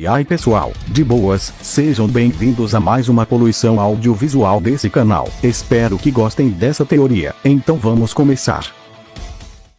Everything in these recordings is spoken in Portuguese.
E aí pessoal, de boas, sejam bem-vindos a mais uma poluição audiovisual desse canal. Espero que gostem dessa teoria. Então vamos começar.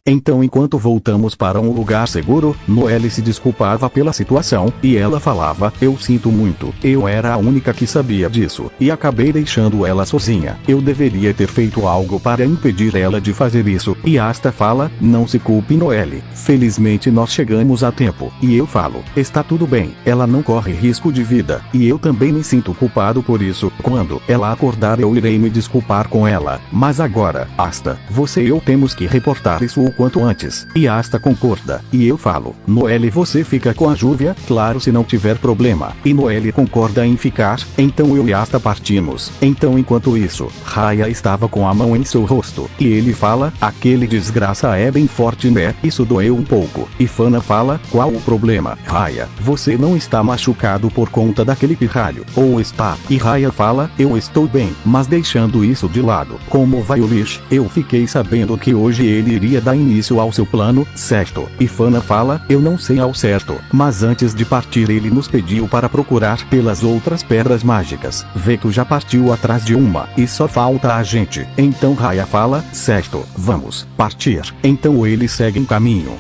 Então enquanto voltamos para um lugar seguro, Noelle se desculpava pela situação, e ela falava, eu sinto muito, eu era a única que sabia disso, e acabei deixando ela sozinha. Eu deveria ter feito algo para impedir ela de fazer isso, e Asta fala, não se culpe Noelle, felizmente nós chegamos a tempo, e eu falo, está tudo bem, ela não corre risco de vida, e eu também me sinto culpado por isso, quando ela acordar eu irei me desculpar com ela, mas agora, Asta, você e eu temos que reportar isso o quanto antes. E Asta concorda. E eu falo, Noelle você fica com a Júvia, claro se não tiver problema. E Noelle concorda em ficar, então eu e Asta partimos. Então enquanto isso, Raya estava com a mão em seu rosto. E ele fala, aquele desgraça é bem forte né? Isso doeu um pouco. E Fana fala, qual o problema? Raya, você não está machucado por conta daquele pirralho, ou está? E Raya fala, eu estou bem, mas deixando isso de lado. Como vai o lixo? Eu fiquei sabendo que hoje ele iria dar início ao seu plano, certo? E Fana fala, eu não sei ao certo, mas antes de partir ele nos pediu para procurar pelas outras pedras mágicas. Veto já partiu atrás de uma, e só falta a gente. Então Raya fala, certo, vamos partir. Então eles seguem caminho.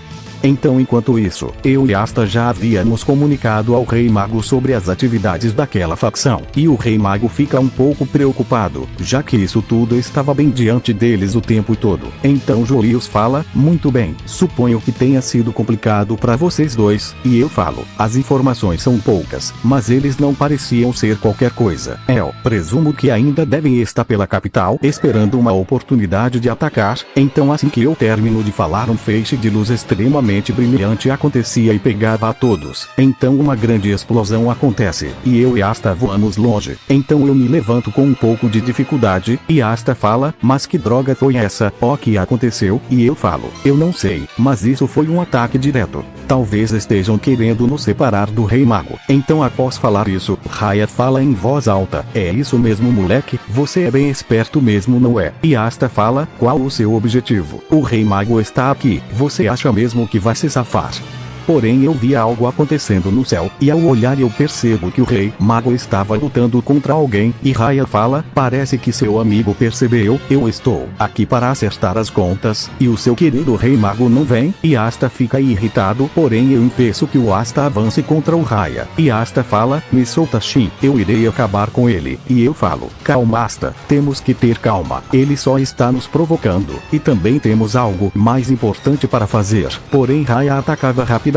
Então enquanto isso, eu e Asta já havíamos comunicado ao Rei Mago sobre as atividades daquela facção, e o Rei Mago fica um pouco preocupado, já que isso tudo estava bem diante deles o tempo todo. Então Julius fala, muito bem, suponho que tenha sido complicado para vocês dois, e eu falo, as informações são poucas, mas eles não pareciam ser qualquer coisa. Eu presumo que ainda devem estar pela capital, esperando uma oportunidade de atacar, então assim que eu termino de falar um feixe de luz extremamente brilhante acontecia e pegava a todos. Então uma grande explosão acontece, e eu e Asta voamos longe. Então eu me levanto com um pouco de dificuldade, e Asta fala, mas que droga foi essa? O que aconteceu? E eu falo, eu não sei, mas isso foi um ataque direto. Talvez estejam querendo nos separar do Rei Mago. Então após falar isso, Raya fala em voz alta, é isso mesmo moleque, você é bem esperto mesmo não é? E Asta fala, qual o seu objetivo? O Rei Mago está aqui, você acha mesmo que vai se safar? Porém eu vi algo acontecendo no céu, e ao olhar eu percebo que o Rei Mago estava lutando contra alguém, e Raya fala, parece que seu amigo percebeu, eu estou aqui para acertar as contas, e o seu querido Rei Mago não vem, e Asta fica irritado, porém eu impeço que o Asta avance contra o Raya, e Asta fala, me solta Shin, eu irei acabar com ele, e eu falo, calma Asta, temos que ter calma, ele só está nos provocando, e também temos algo mais importante para fazer, porém Raya atacava rapidamente,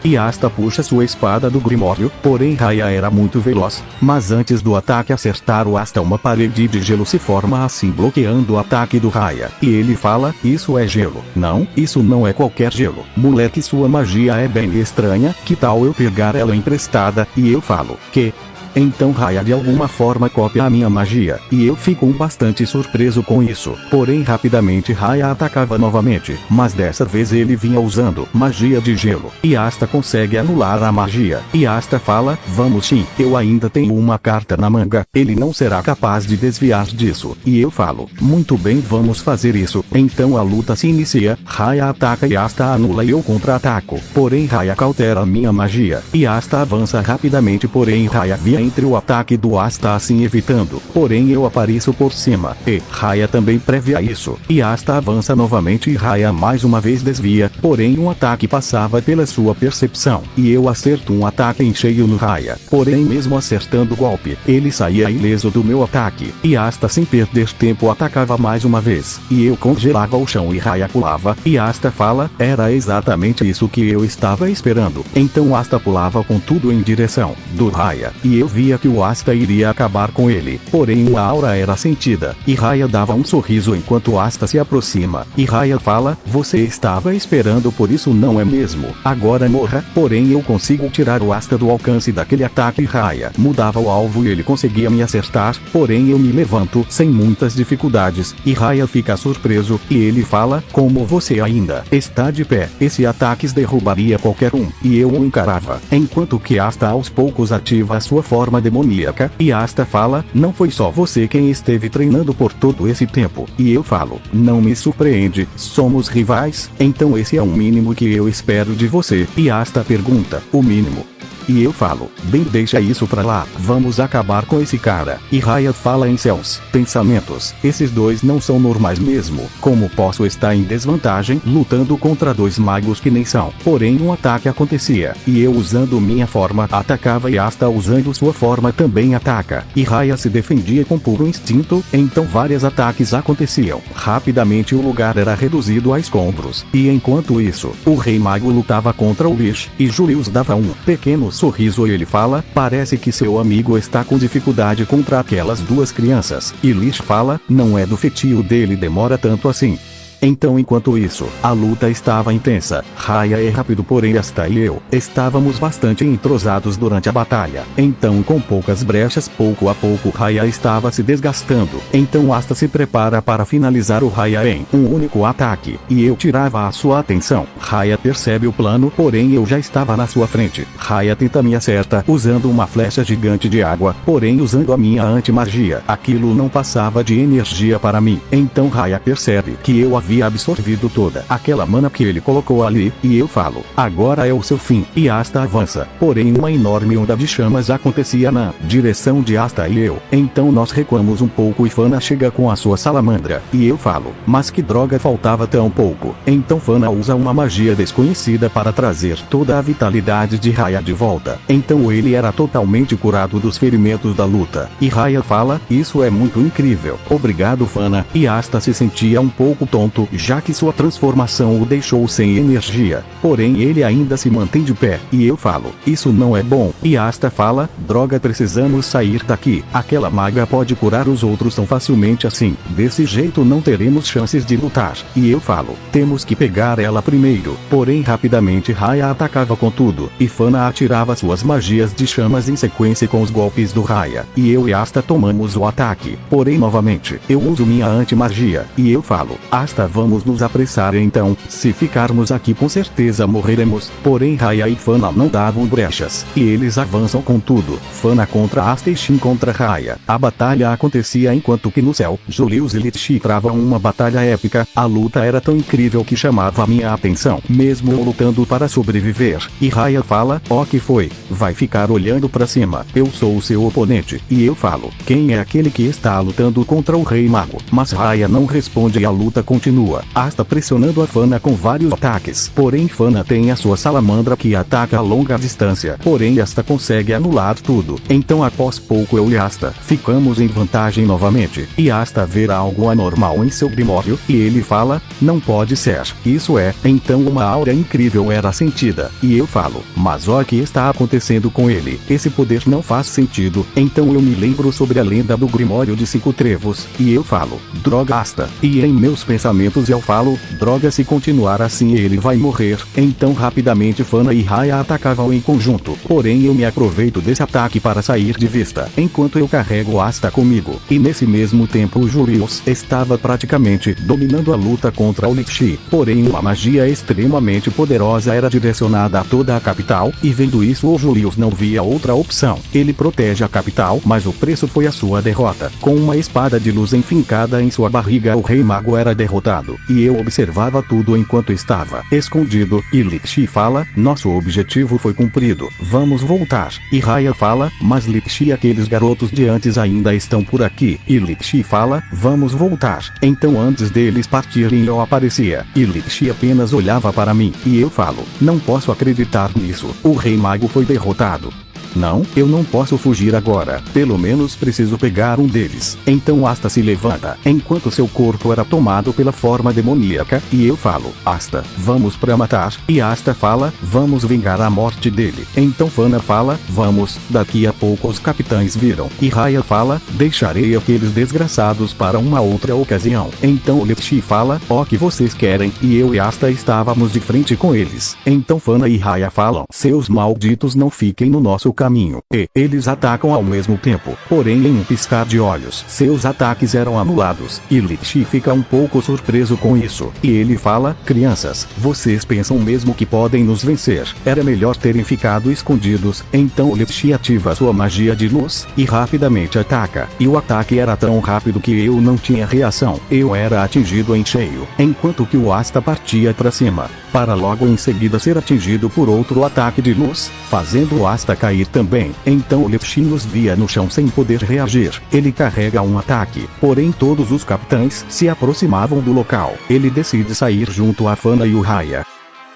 e Asta puxa sua espada do Grimório, porém Raya era muito veloz, mas antes do ataque acertar o Asta uma parede de gelo se forma assim bloqueando o ataque do Raya, e ele fala, isso é gelo, não, isso não é qualquer gelo, moleque sua magia é bem estranha, que tal eu pegar ela emprestada, e eu falo, que? Então Raya de alguma forma copia a minha magia, e eu fico bastante surpreso com isso. Porém rapidamente Raya atacava novamente, mas dessa vez ele vinha usando magia de gelo, e Asta consegue anular a magia, e Asta fala, vamos Shin, eu ainda tenho uma carta na manga, ele não será capaz de desviar disso, e eu falo, muito bem vamos fazer isso. Então a luta se inicia, Raya ataca e Asta anula e eu contra-ataco, porém Raya cautela minha magia, e Asta avança rapidamente porém Raya via entre o ataque do Asta assim evitando, porém eu apareço por cima, e Raya também previa isso, e Asta avança novamente e Raya mais uma vez desvia, porém um ataque passava pela sua percepção, e eu acerto um ataque em cheio no Raya, porém mesmo acertando o golpe, ele saía ileso do meu ataque, e Asta sem perder tempo atacava mais uma vez, e eu congelava o chão e Raya pulava, e Asta fala, era exatamente isso que eu estava esperando, então Asta pulava com tudo em direção do Raya, e eu via que o Asta iria acabar com ele, porém uma aura era sentida, e Raya dava um sorriso enquanto Asta se aproxima, e Raya fala, você estava esperando por isso não é mesmo? Agora morra, porém eu consigo tirar o Asta do alcance daquele ataque Raya mudava o alvo e ele conseguia me acertar, porém eu me levanto sem muitas dificuldades, e Raya fica surpreso, e ele fala, como você ainda está de pé, esse ataque derrubaria qualquer um, e eu o encarava, enquanto que Asta aos poucos ativa a sua forma demoníaca, e Asta fala, não foi só você quem esteve treinando por todo esse tempo, e eu falo, não me surpreende, somos rivais, então esse é o mínimo que eu espero de você, e Asta pergunta, o mínimo? e eu falo, bem, deixa isso pra lá, vamos acabar com esse cara. E Raya fala em seus pensamentos, esses dois não são normais mesmo, como posso estar em desvantagem lutando contra dois magos que nem são. Porém um ataque acontecia, e eu usando minha forma atacava e Asta usando sua forma também ataca, e Raya se defendia com puro instinto, então vários ataques aconteciam. Rapidamente o lugar era reduzido a escombros, e enquanto isso, o Rei Mago lutava contra o Lich, e Julius dava um pequeno sorriso e ele fala, parece que seu amigo está com dificuldade contra aquelas duas crianças, e Lich fala, não é do feitio dele, demora tanto assim. Então enquanto isso, a luta estava intensa. Raya é rápido, porém Asta e eu estávamos bastante entrosados durante a batalha. Então com poucas brechas, pouco a pouco Raya estava se desgastando. Então Asta se prepara para finalizar o Raya em um único ataque, e eu tirava a sua atenção. Raya percebe o plano, porém eu já estava na sua frente. Raya tenta me acerta usando uma flecha gigante de água, porém usando a minha anti-magia. Aquilo não passava de energia para mim. Então Raya percebe que eu havia absorvido toda aquela mana que ele colocou ali, e eu falo, agora é o seu fim, e Asta avança, porém uma enorme onda de chamas acontecia na direção de Asta e eu, então nós recuamos um pouco e Fana chega com a sua salamandra, e eu falo, mas que droga, faltava tão pouco, então Fana usa uma magia desconhecida para trazer toda a vitalidade de Raya de volta, então ele era totalmente curado dos ferimentos da luta, e Raya fala, isso é muito incrível, obrigado Fana, e Asta se sentia um pouco tonto, já que sua transformação o deixou sem energia, porém ele ainda se mantém de pé, e eu falo, isso não é bom, e Asta fala, droga, precisamos sair daqui, aquela maga pode curar os outros tão facilmente assim, desse jeito não teremos chances de lutar, e eu falo, temos que pegar ela primeiro, porém rapidamente Raya atacava com tudo, e Fana atirava suas magias de chamas em sequência com os golpes do Raya, e eu e Asta tomamos o ataque, porém novamente, eu uso minha anti-magia, e eu falo, Asta, vamos nos apressar então, se ficarmos aqui com certeza morreremos, porém Raya e Fana não davam brechas, e eles avançam com tudo, Fana contra Asta e Shin contra Raya. A batalha acontecia enquanto que no céu, Julius e Lich travam uma batalha épica, a luta era tão incrível que chamava minha atenção, mesmo eu lutando para sobreviver, e Raya fala, ó, que foi, vai ficar olhando pra cima, eu sou o seu oponente, e eu falo, quem é aquele que está lutando contra o Rei Mago? Mas Raya não responde e a luta continua. Asta pressionando a Fana com vários ataques, porém Fana tem a sua salamandra que ataca a longa distância, porém Asta consegue anular tudo, então após pouco eu e Asta ficamos em vantagem novamente, e Asta vê algo anormal em seu grimório, e ele fala, não pode ser, isso é, então uma aura incrível era sentida, e eu falo, mas ó, o que está acontecendo com ele, esse poder não faz sentido, então eu me lembro sobre a lenda do grimório de 5 trevos, e eu falo, droga Asta, e em meus pensamentos eu falo, droga, se continuar assim ele vai morrer, então rapidamente Fana e Raya atacavam em conjunto, porém eu me aproveito desse ataque para sair de vista, enquanto eu carrego Asta comigo, e nesse mesmo tempo o Julius estava praticamente dominando a luta contra o Lich, porém uma magia extremamente poderosa era direcionada a toda a capital, e vendo isso o Julius não via outra opção, ele protege a capital, mas o preço foi a sua derrota, com uma espada de luz enfincada em sua barriga o Rei Mago era derrotado, e eu observava tudo enquanto estava escondido, e Lich fala, nosso objetivo foi cumprido, vamos voltar, e Raya fala, mas Lich e aqueles garotos de antes ainda estão por aqui, e Lich fala, vamos voltar, então antes deles partirem eu aparecia, e Lich apenas olhava para mim, e eu falo, não posso acreditar nisso, o Rei Mago foi derrotado. Não, eu não posso fugir agora, pelo menos preciso pegar um deles. Então Asta se levanta, enquanto seu corpo era tomado pela forma demoníaca, e eu falo, Asta, vamos pra matar, e Asta fala, vamos vingar a morte dele. Então Fana fala, vamos, daqui a pouco os capitães viram, e Raya fala, deixarei aqueles desgraçados para uma outra ocasião. Então Lich fala, ó, que vocês querem, e eu e Asta estávamos de frente com eles. Então Fana e Raya falam, seus malditos não fiquem no nosso caminho. caminho, e eles atacam ao mesmo tempo. Porém, em um piscar de olhos, seus ataques eram anulados, e Lichi fica um pouco surpreso com isso, e ele fala: crianças, vocês pensam mesmo que podem nos vencer? Era melhor terem ficado escondidos. Então Lichi ativa sua magia de luz, e rapidamente ataca, e o ataque era tão rápido que eu não tinha reação. Eu era atingido em cheio, enquanto que o Asta partia para cima, para logo em seguida ser atingido por outro ataque de luz, fazendo o Asta cair também. Então Lichi nos via no chão sem poder reagir. Ele carrega um ataque, porém todos os capitães se aproximavam do local. Ele decide sair junto a Fana e o Raya.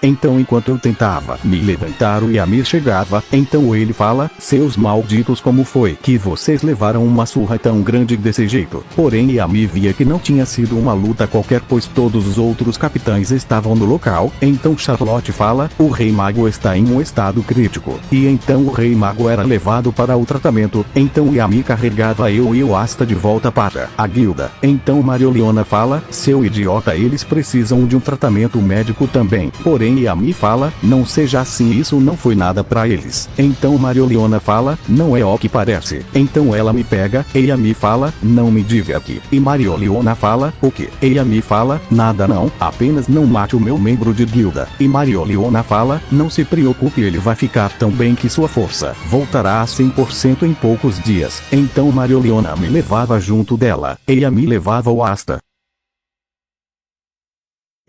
Então enquanto eu tentava me levantar, o Ymir chegava. Então ele fala: seus malditos, como foi que vocês levaram uma surra tão grande desse jeito? Porém Ymir via que não tinha sido uma luta qualquer, pois todos os outros capitães estavam no local. Então Charlotte fala: o Rei Mago está em um estado crítico. E então o Rei Mago era levado para o tratamento. Então Ymir carregava eu e o Asta de volta para a guilda. Então Marioliona fala: seu idiota, eles precisam de um tratamento médico também. Porém Ymir fala: não seja assim, isso não foi nada pra eles. Então Marioliona fala: não é o que parece. Então ela me pega, e Ymir fala: não me diga aqui. E Marioliona fala: o que? E Ymir fala: nada não, apenas não mate o meu membro de guilda. E Marioliona fala: não se preocupe, ele vai ficar tão bem que sua força voltará a 100% em poucos dias. Então Marioliona me levava junto dela, e Ymir levava o Asta.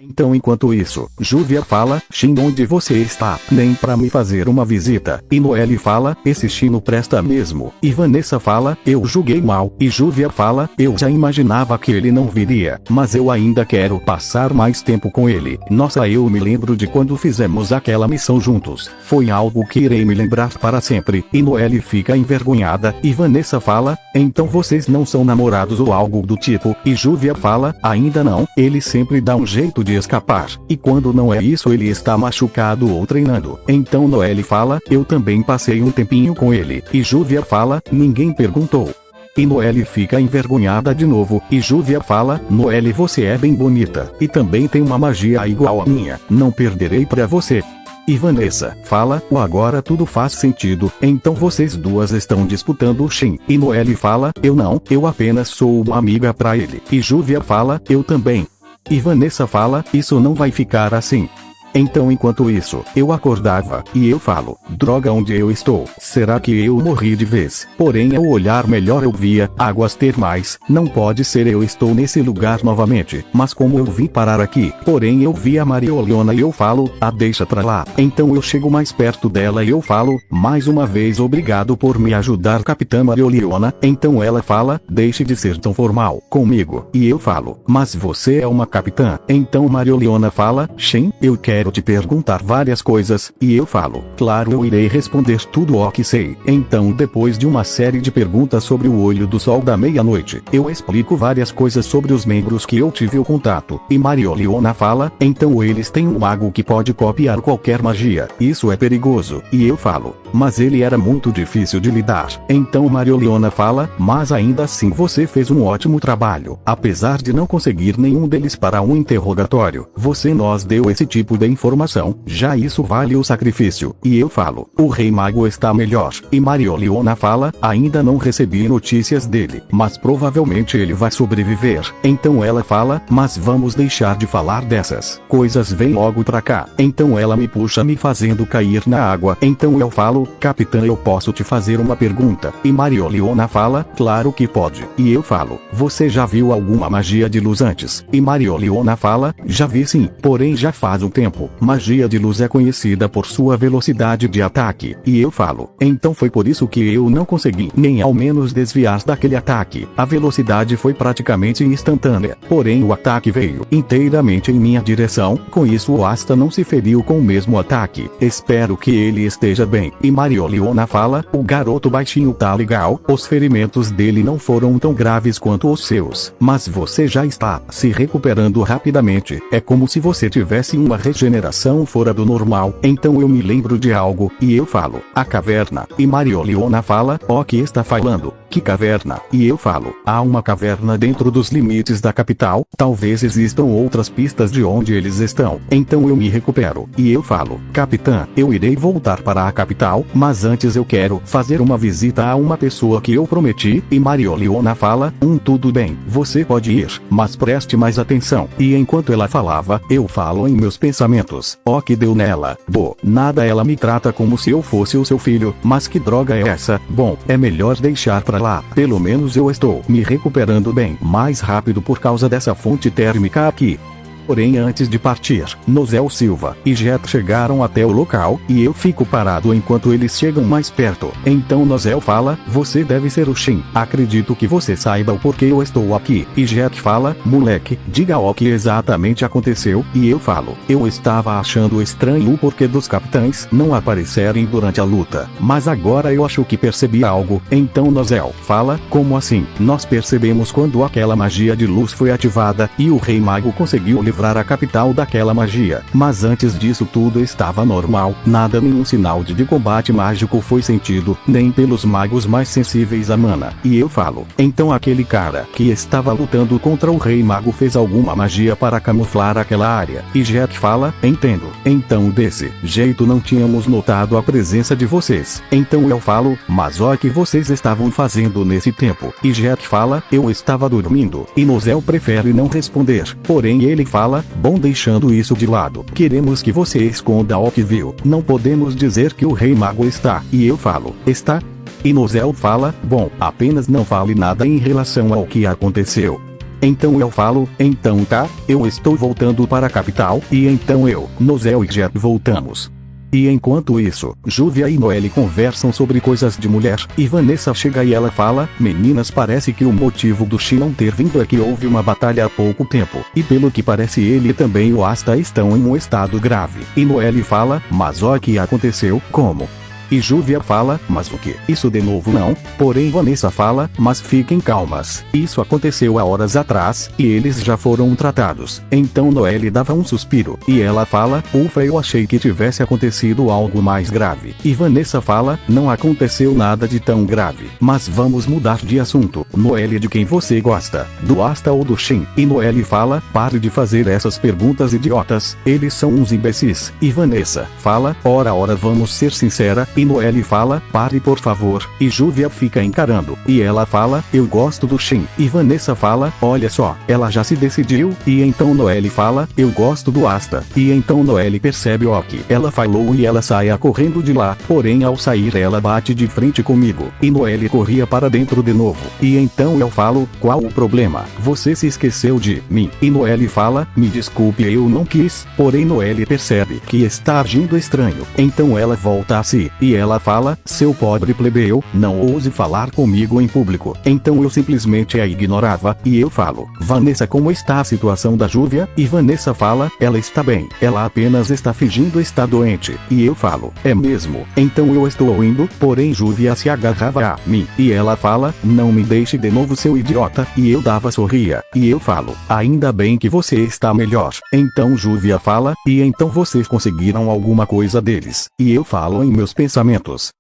Então enquanto isso, Júvia fala: Shin, onde você está? Nem pra me fazer uma visita. E Noelle fala: esse Shino presta mesmo. E Vanessa fala: eu julguei mal. E Júvia fala: eu já imaginava que ele não viria, mas eu ainda quero passar mais tempo com ele. Nossa, eu me lembro de quando fizemos aquela missão juntos. Foi algo que irei me lembrar para sempre. E Noelle fica envergonhada. E Vanessa fala: então vocês não são namorados ou algo do tipo. E Júvia fala: ainda não, ele sempre dá um jeito de escapar, e quando não é isso ele está machucado ou treinando. Então Noelle fala: eu também passei um tempinho com ele. E Júvia fala: ninguém perguntou. E Noelle fica envergonhada de novo, e Júvia fala: Noelle, você é bem bonita, e também tem uma magia igual a minha, não perderei pra você. E Vanessa fala: agora tudo faz sentido, então vocês duas estão disputando o Shin. E Noelle fala: eu não, eu apenas sou uma amiga pra ele. E Júvia fala: eu também. E Vanessa fala: isso não vai ficar assim. Então enquanto isso, eu acordava, e eu falo: droga, onde eu estou? Será que eu morri de vez? Porém ao olhar melhor eu via águas termais. Não pode ser, eu estou nesse lugar novamente. Mas como eu vim parar aqui? Porém eu vi a Marioliona e eu falo: deixa pra lá. Então eu chego mais perto dela e eu falo: mais uma vez obrigado por me ajudar, Capitã Marioliona. Então ela fala: deixe de ser tão formal comigo. E eu falo: mas você é uma capitã. Então Marioliona fala: Shin, eu quero te perguntar várias coisas. E eu falo: claro, eu irei responder tudo o que sei. Então depois de uma série de perguntas sobre o olho do sol da meia-noite, eu explico várias coisas sobre os membros que eu tive o contato. E Marioliona fala: então eles têm um mago que pode copiar qualquer magia. Isso é perigoso. E eu falo: mas ele era muito difícil de lidar. Então Marioliona fala: mas ainda assim você fez um ótimo trabalho. Apesar de não conseguir nenhum deles para um interrogatório, você nos deu esse tipo de informação, já isso vale o sacrifício. E eu falo: o Rei Mago está melhor. E Marioliona fala: ainda não recebi notícias dele, mas provavelmente ele vai sobreviver. Então ela fala: mas vamos deixar de falar dessas coisas, vem logo pra cá. Então ela me puxa, me fazendo cair na água. Então eu falo: capitã, eu posso te fazer uma pergunta? E Marioliona fala: claro que pode. E eu falo: você já viu alguma magia de luz antes? E Marioliona fala: já vi sim, porém já faz um tempo. Magia de luz é conhecida por sua velocidade de ataque. E eu falo: então foi por isso que eu não consegui nem ao menos desviar daquele ataque. A velocidade foi praticamente instantânea, porém o ataque veio inteiramente em minha direção. Com isso o Asta não se feriu com o mesmo ataque. Espero que ele esteja bem. E Marioliona fala: o garoto baixinho tá legal, os ferimentos dele não foram tão graves quanto os seus, mas você já está se recuperando rapidamente. É como se você tivesse uma regeneração regeneração fora do normal. Então eu me lembro de algo, e eu falo, a caverna. E Marioliona fala, ó, que está falando? Que caverna? E eu falo, há uma caverna dentro dos limites da capital, talvez existam outras pistas de onde eles estão. Então eu me recupero, e eu falo, capitã, eu irei voltar para a capital, mas antes eu quero fazer uma visita a uma pessoa que eu prometi. E Marioliona fala, tudo bem, você pode ir, mas preste mais atenção. E enquanto ela falava, eu falo em meus pensamentos, ó, que deu nela, nada, ela me trata como se eu fosse o seu filho, mas que droga é essa? Bom, é melhor deixar pra lá, pelo menos eu estou me recuperando bem mais rápido por causa dessa fonte térmica aqui. Porém, antes de partir, Nozel Silva e Jet chegaram até o local, e eu fico parado enquanto eles chegam mais perto. Então Nozel fala, você deve ser o Shin, acredito que você saiba o porquê eu estou aqui. E Jet fala, moleque, diga o que exatamente aconteceu. E eu falo, eu estava achando estranho o porquê dos capitães não aparecerem durante a luta, mas agora eu acho que percebi algo. Então Nozel fala, como assim? Nós percebemos quando aquela magia de luz foi ativada, e o Rei Mago conseguiu livrar a capital daquela magia, mas antes disso tudo estava normal, nenhum sinal de combate mágico foi sentido, nem pelos magos mais sensíveis a mana. E eu falo, então aquele cara que estava lutando contra o Rei Mago fez alguma magia para camuflar aquela área. E Jet fala, entendo. Então desse jeito não tínhamos notado a presença de vocês. Então eu falo, mas o que vocês estavam fazendo nesse tempo? E Jet fala, eu estava dormindo. E Nozel prefere não responder, porém ele fala, bom, deixando isso de lado, queremos que você esconda o que viu, não podemos dizer que o Rei Mago está. E eu falo, está? E Nozel fala, bom, apenas não fale nada em relação ao que aconteceu. Então eu falo, então tá, eu estou voltando para a capital. E então eu, Nozel e Jet voltamos. E enquanto isso, Júvia e Noelle conversam sobre coisas de mulher, e Vanessa chega e ela fala, meninas, parece que o motivo do Shin não ter vindo é que houve uma batalha há pouco tempo, e pelo que parece ele e também o Asta estão em um estado grave. E Noelle fala, mas o que aconteceu? Como? E Júvia fala, mas o que? Isso de novo não? Porém Vanessa fala, mas fiquem calmas, isso aconteceu há horas atrás, e eles já foram tratados. Então Noelle dava um suspiro, e ela fala, ufa, eu achei que tivesse acontecido algo mais grave. E Vanessa fala, não aconteceu nada de tão grave, mas vamos mudar de assunto. Noelle, de quem você gosta? Do Asta ou do Shin? E Noelle fala, pare de fazer essas perguntas idiotas, eles são uns imbecis. E Vanessa fala, ora vamos ser sincera. E Noelle fala, pare por favor. E Júvia fica encarando, e ela fala, eu gosto do Shin. E Vanessa fala, olha só, ela já se decidiu. E então Noelle fala, eu gosto do Asta. E então Noelle percebe o que ela falou e ela sai correndo de lá, porém ao sair ela bate de frente comigo. E Noelle corria para dentro de novo. E então eu falo, qual o problema? Você se esqueceu de mim. E Noelle fala, me desculpe, eu não quis. Porém Noelle percebe que está agindo estranho. Então ela volta a si. E ela fala, seu pobre plebeu, não ouse falar comigo em público. Então eu simplesmente a ignorava, e eu falo, Vanessa, como está a situação da Júvia? E Vanessa fala, ela está bem, ela apenas está fingindo estar doente. E eu falo, é mesmo? Então eu estou indo, porém Júvia se agarrava a mim, e ela fala, não me deixe de novo, seu idiota. E eu sorria, e eu falo, ainda bem que você está melhor. Então Júvia fala, e então vocês conseguiram alguma coisa deles? E eu falo em meus pensamentos,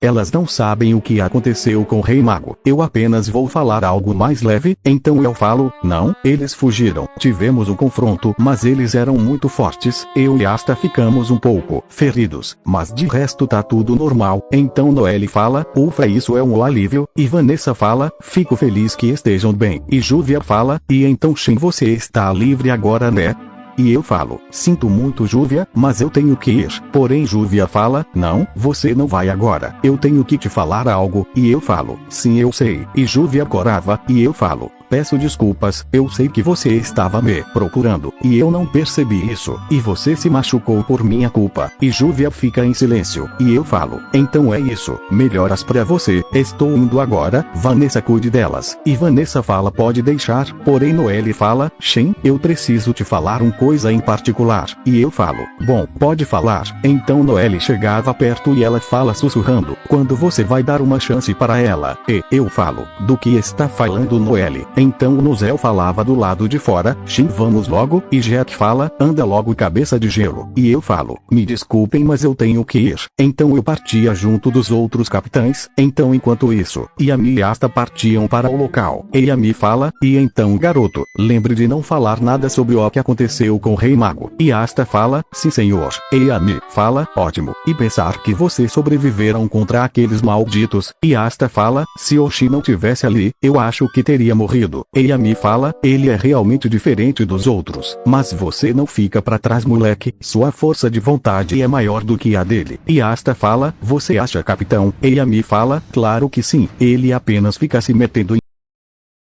elas não sabem o que aconteceu com o Rei Mago, eu apenas vou falar algo mais leve. Então eu falo, não, eles fugiram, tivemos um confronto, mas eles eram muito fortes, eu e Asta ficamos um pouco feridos, mas de resto tá tudo normal. Então Noelle fala, ufa, isso é um alívio. E Vanessa fala, fico feliz que estejam bem. E Júvia fala, e então Shin, você está livre agora, né? E eu falo, sinto muito, Júvia, mas eu tenho que ir. Porém Júvia fala, não, você não vai agora, eu tenho que te falar algo. E eu falo, sim, eu sei. E Júvia corava, e eu falo, peço desculpas, eu sei que você estava me procurando, e eu não percebi isso, e você se machucou por minha culpa. E Júvia fica em silêncio, e eu falo, então é isso, melhoras pra você, estou indo agora, Vanessa, cuide delas. E Vanessa fala, pode deixar. Porém Noelle fala, Shin, eu preciso te falar uma coisa em particular. E eu falo, bom, pode falar. Então Noelle chegava perto e ela fala sussurrando, quando você vai dar uma chance para ela? E eu falo, do que está falando, Noelle? Então o Nozel falava do lado de fora, Shin, vamos logo, e Jack fala, anda logo, cabeça de gelo. E eu falo, me desculpem, mas eu tenho que ir. Então eu partia junto dos outros capitães. Então enquanto isso, Yami e Asta partiam para o local. E Yami fala, e então garoto, lembre de não falar nada sobre o que aconteceu com o Rei Mago. E Asta fala, sim senhor. E Yami fala, ótimo. E pensar que vocês sobreviveram contra aqueles malditos. E Asta fala, se Oshi não tivesse ali, eu acho que teria morrido. E Yami fala, ele é realmente diferente dos outros. Mas você não fica pra trás, moleque. Sua força de vontade é maior do que a dele. E Asta fala, você acha, capitão? E Yami fala, claro que sim. Ele apenas fica se metendo em